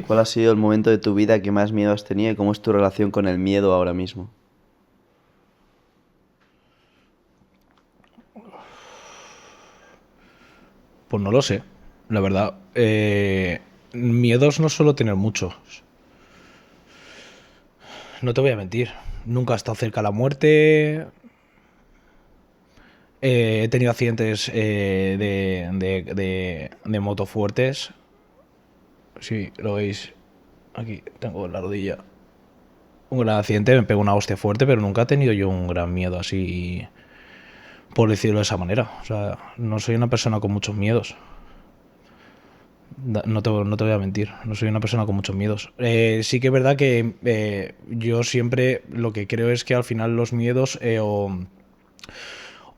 ¿Cuál ha sido el momento de tu vida que más miedo has tenido y cómo es tu relación con el miedo ahora mismo? Pues no lo sé, la verdad. Miedos no suelo tener muchos. No te voy a mentir. Nunca he estado cerca de la muerte. He tenido accidentes de moto fuertes. Sí, lo veis. Aquí tengo en la rodilla. Un gran accidente, me pegó una hostia fuerte, pero nunca he tenido yo un gran miedo así, por decirlo de esa manera. O sea, no soy una persona con muchos miedos. No te voy a mentir, no soy una persona con muchos miedos. Sí que es verdad que yo siempre lo que creo es que al final los miedos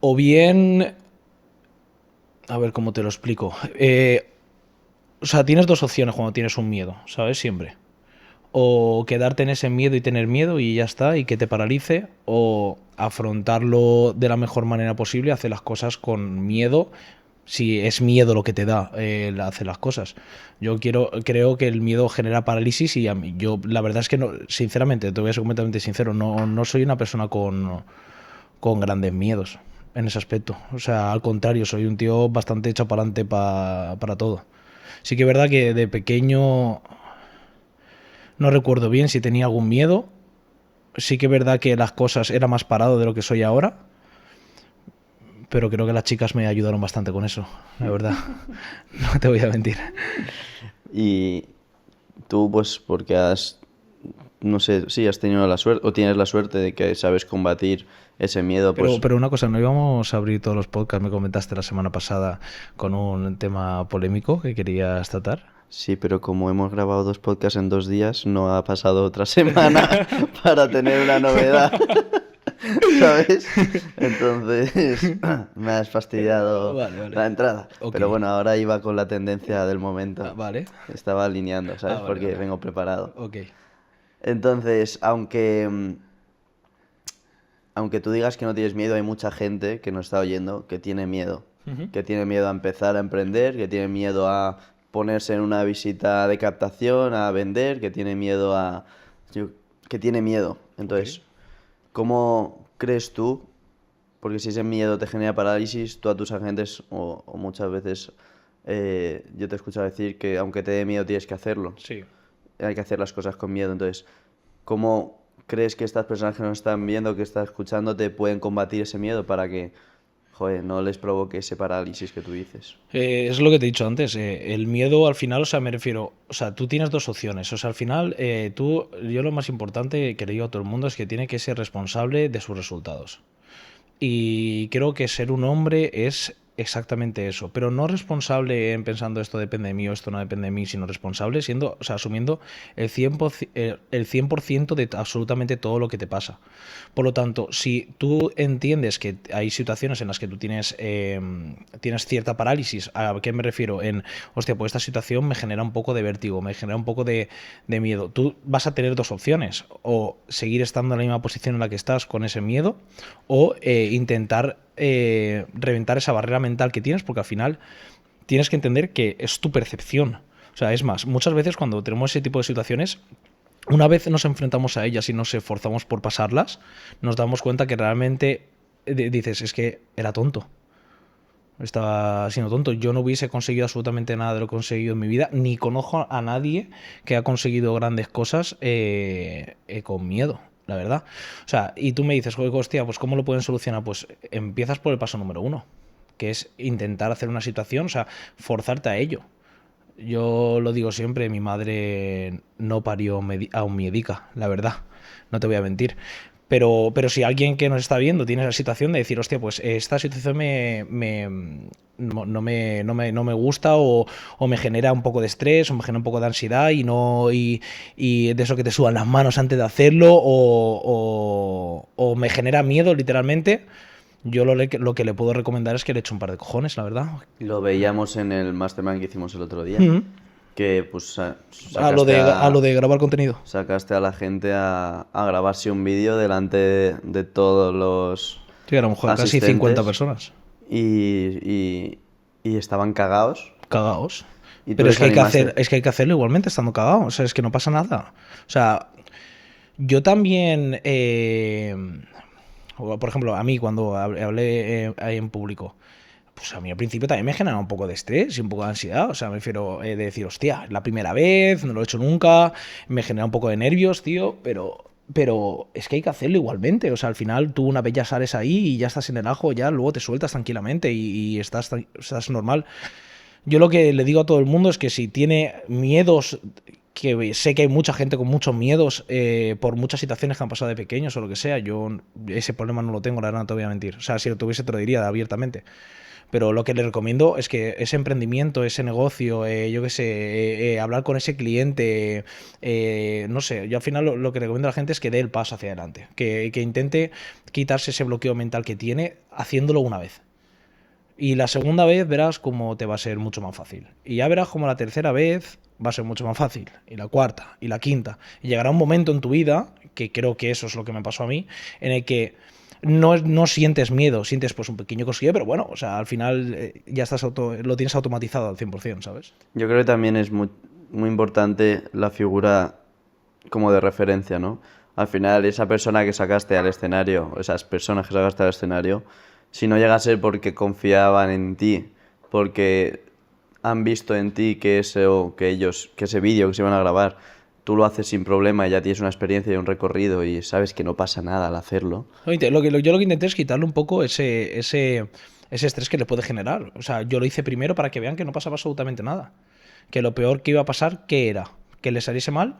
o bien... A ver cómo te lo explico. O sea, tienes dos opciones cuando tienes un miedo, ¿sabes? Siempre. O quedarte en ese miedo y tener miedo y ya está, y que te paralice, o afrontarlo de la mejor manera posible, hacer las cosas con miedo, si es miedo lo que te da hacer las cosas. Creo que el miedo genera parálisis y yo la verdad es que no, sinceramente, te voy a ser completamente sincero, no soy una persona con grandes miedos en ese aspecto. O sea, al contrario, soy un tío bastante hecho para adelante para todo. Sí que es verdad que de pequeño no recuerdo bien si tenía algún miedo. Sí que es verdad que las cosas era más parado de lo que soy ahora, pero creo que las chicas me ayudaron bastante con eso, la verdad. No te voy a mentir. Y tú, pues, porque no sé, sí, has tenido la suerte o tienes la suerte de que sabes combatir ese miedo, pues Pero una cosa, ¿no íbamos a abrir todos los podcasts? Me comentaste la semana pasada con un tema polémico que querías tratar. sí, pero como hemos grabado 2 podcasts en 2 días, no ha pasado otra semana para tener una novedad, ¿sabes? Entonces, me has fastidiado Vale, vale. la entrada. Ok. Pero bueno, ahora iba con la tendencia del momento. Vale. Estaba alineando, ¿sabes? Vale, Porque vale. vengo preparado. Ok. Entonces, aunque tú digas que no tienes miedo, hay mucha gente que nos está oyendo que tiene miedo. Que tiene miedo a empezar a emprender, que tiene miedo a ponerse en una visita de captación, a vender, que tiene miedo que tiene miedo. Ok. Entonces, ¿cómo crees tú? Porque si ese miedo te genera parálisis, tú a tus agentes, o muchas veces yo te he escuchado decir que aunque te dé miedo tienes que hacerlo. Sí. Hay que hacer las cosas con miedo. Entonces, ¿cómo crees que estas personas que nos están viendo, que están escuchando, te pueden combatir ese miedo para que, joder, no les provoque ese parálisis que tú dices? Es lo que te he dicho antes, el miedo al final, o sea, me refiero, o sea, tú tienes dos opciones, o sea, al final, yo lo más importante que le digo a todo el mundo es que tiene que ser responsable de sus resultados. Y creo que ser un hombre es exactamente eso, pero no responsable en pensando esto depende de mí o esto no depende de mí, sino responsable siendo, o sea, asumiendo el 100% de absolutamente todo lo que te pasa. Por lo tanto, si tú entiendes que hay situaciones en las que tú tienes cierta parálisis, ¿a qué me refiero? Hostia, pues esta situación me genera un poco de vértigo, me genera un poco de miedo. Tú vas a tener dos opciones, o seguir estando en la misma posición en la que estás con ese miedo, o intentar reventar esa barrera mental que tienes, porque al final tienes que entender que es tu percepción. O sea, es más, muchas veces cuando tenemos ese tipo de situaciones, una vez nos enfrentamos a ellas y nos esforzamos por pasarlas, nos damos cuenta que realmente dices, es que era tonto. Estaba siendo tonto. Yo no hubiese conseguido absolutamente nada de lo que he conseguido en mi vida, ni conozco a nadie que ha conseguido grandes cosas con miedo, la verdad. O sea, y tú me dices, joder, hostia, pues ¿cómo lo pueden solucionar? Pues empiezas por el paso número uno, que es intentar hacer una situación, o sea, forzarte a ello. Yo lo digo siempre, mi madre no parió a un miedica, la verdad, no te voy a mentir. Pero si alguien que nos está viendo tiene esa situación de decir, hostia, pues esta situación no me gusta o me genera un poco de estrés o me genera un poco de ansiedad y de eso que te sudan las manos antes de hacerlo o me genera miedo literalmente, yo lo que le puedo recomendar es que le eche un par de cojones, la verdad. Lo veíamos en el mastermind que hicimos el otro día, que pues A lo de grabar contenido. sacaste a la gente a grabarse un vídeo delante de todos los Sí, a lo mejor casi 50 asistentes personas. y estaban cagados. Cagaos. Y tú Pero desanimaste. es que hay que hacerlo igualmente estando cagado. O sea, es que no pasa nada. O sea, yo también, por ejemplo, a mí cuando hablé ahí en público, pues a mí al principio también me genera un poco de estrés y un poco de ansiedad. O sea, me refiero de decir, hostia, es la primera vez, no lo he hecho nunca, me genera un poco de nervios, tío, pero es que hay que hacerlo igualmente. O sea, al final tú una vez ya sales ahí y ya estás en el ajo, ya luego te sueltas tranquilamente y estás normal. Yo lo que le digo a todo el mundo es que si tiene miedos, que sé que hay mucha gente con muchos miedos por muchas situaciones que han pasado de pequeños o lo que sea, yo ese problema no lo tengo, la verdad, no te voy a mentir. O sea, si lo tuviese te lo diría abiertamente. Pero lo que le recomiendo es que ese emprendimiento, ese negocio, yo qué sé, hablar con ese cliente, no sé, yo al final lo que recomiendo a la gente es que dé el paso hacia adelante, que intente quitarse ese bloqueo mental que tiene haciéndolo una vez. Y la segunda vez verás cómo te va a ser mucho más fácil. Y ya verás cómo la tercera vez va a ser mucho más fácil. Y la cuarta, y la quinta. Y llegará un momento en tu vida, que creo que eso es lo que me pasó a mí, en el que no sientes miedo, sientes pues un pequeño cosquilleo, pero bueno, o sea, al final ya lo tienes automatizado al 100%, ¿sabes? Yo creo que también es muy importante la figura como de referencia, ¿no? Al final, esa persona que sacaste al escenario, o esas personas que sacaste al escenario, si no llega a ser porque confiaban en ti, porque han visto en ti que que ese vídeo que se iban a grabar, tú lo haces sin problema y ya tienes una experiencia y un recorrido y sabes que no pasa nada al hacerlo. Oye, yo lo que intenté es quitarle un poco ese estrés que le puede generar. O sea, yo lo hice primero para que vean que no pasaba absolutamente nada. Que lo peor que iba a pasar, ¿qué era? Que le saliese mal.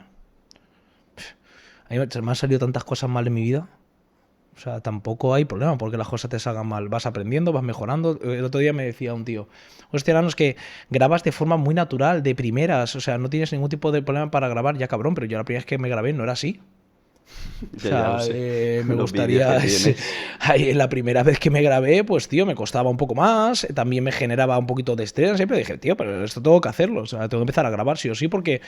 A mí me han salido tantas cosas mal en mi vida. O sea, tampoco hay problema porque las cosas te salgan mal. Vas aprendiendo, vas mejorando. El otro día me decía un tío, hostia, Lano, es que grabas de forma muy natural, de primeras. O sea, no tienes ningún tipo de problema para grabar, ya cabrón, pero yo la primera vez que me grabé no era así. O Ya lo sea, sé. me Los vídeos que gustaría. tienes. La primera vez que me grabé, pues tío, me costaba un poco más. También me generaba un poquito de estrés. Siempre dije, tío, pero esto tengo que hacerlo. O sea, tengo que empezar a grabar sí o sí, porque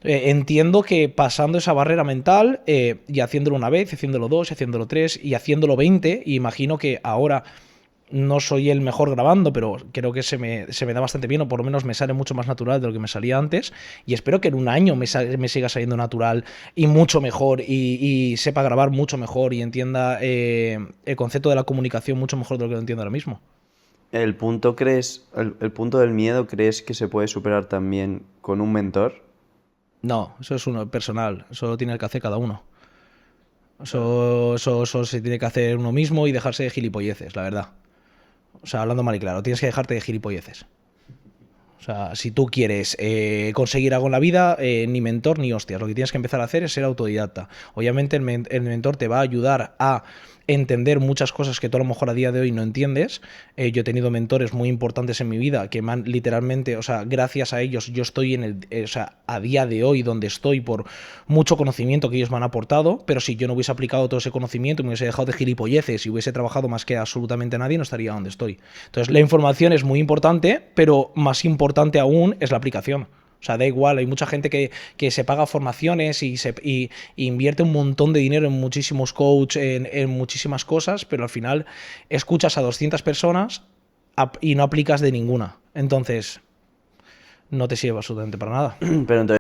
entiendo que pasando esa barrera mental y haciéndolo una vez, y haciéndolo dos, y haciéndolo tres, y haciéndolo 20, imagino que ahora no soy el mejor grabando, pero creo que se me da bastante bien, o por lo menos me sale mucho más natural de lo que me salía antes, y espero que en un año me siga saliendo natural y mucho mejor, y sepa grabar mucho mejor, y entienda el concepto de la comunicación mucho mejor de lo que lo entiendo ahora mismo. El punto del miedo, ¿crees que se puede superar también con un mentor? No, eso es uno personal, eso lo tiene que hacer cada uno. Claro. Eso se tiene que hacer uno mismo y dejarse de gilipolleces, la verdad. O sea, hablando mal y claro, tienes que dejarte de gilipolleces. O sea, si tú quieres conseguir algo en la vida, ni mentor ni hostias. Lo que tienes que empezar a hacer es ser autodidacta. Obviamente el mentor te va a ayudar a entender muchas cosas que tú a lo mejor a día de hoy no entiendes. Yo he tenido mentores muy importantes en mi vida que me han literalmente, o sea, gracias a ellos yo estoy o sea, a día de hoy donde estoy por mucho conocimiento que ellos me han aportado, pero si yo no hubiese aplicado todo ese conocimiento, me hubiese dejado de gilipolleces y hubiese trabajado más que absolutamente nadie, no estaría donde estoy. Entonces, la información es muy importante, pero más importante aún es la aplicación. O sea, da igual, hay mucha gente que se paga formaciones y invierte un montón de dinero en muchísimos coaches, en muchísimas cosas, pero al final escuchas a 200 personas y no aplicas de ninguna. Entonces, no te sirve absolutamente para nada. Pero entonces